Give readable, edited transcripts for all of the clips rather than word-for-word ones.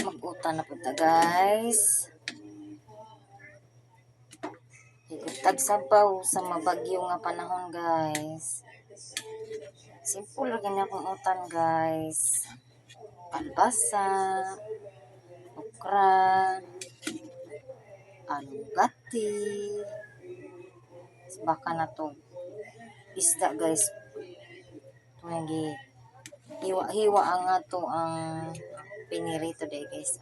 Mag-uta na po ta guys. Higutag sabaw sa mabagyo nga panahon guys. Simple ra gani akong utan guys. Kalbasa, okra, alugati, baka na to isda guys. Lagi hiwa-hiwa ang ato ang pinirito day guys.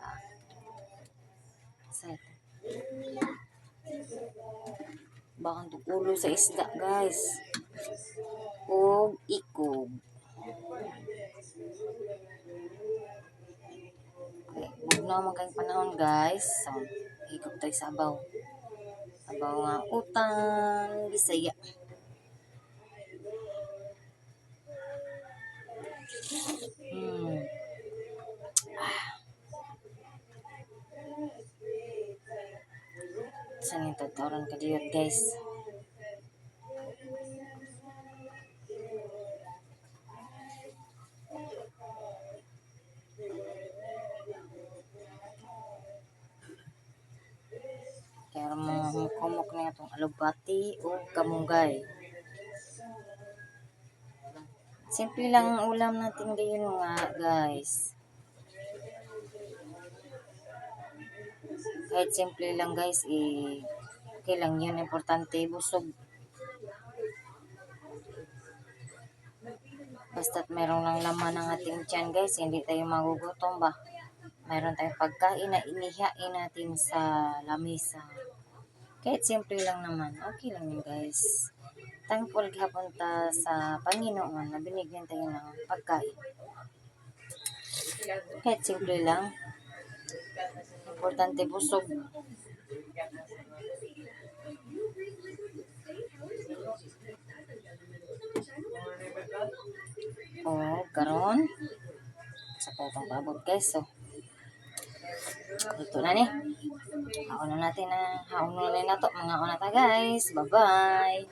Bakang tukulo sa isda guys. O ikog. Okay, huwag na magkayong panahon guys. So, higop tayo sabaw. Sabaw nga utang Bisaya. Saan yung tatawaran ka diyot guys? Kaya mga kumok na itong alubati o kamunggay. Simple lang ang ulam natin ngayon nga guys. Kahit simple lang guys, okay lang yun. Importante, busog. Basta't mayroong lang laman ng ating tiyan guys, hindi tayo magugutom ba? Mayroon tayong pagkain na inihain natin sa lamesa. Kahit simple lang naman, okay lang yun guys. Thankful gihapon ta sa Panginoon na binigyan tayo ng pagkain. Kahit simple lang. Importante busog. Karon sa itong pabot guys. So, ito na ni. Haon na natin na to. Mga una ta guys. Bye-bye.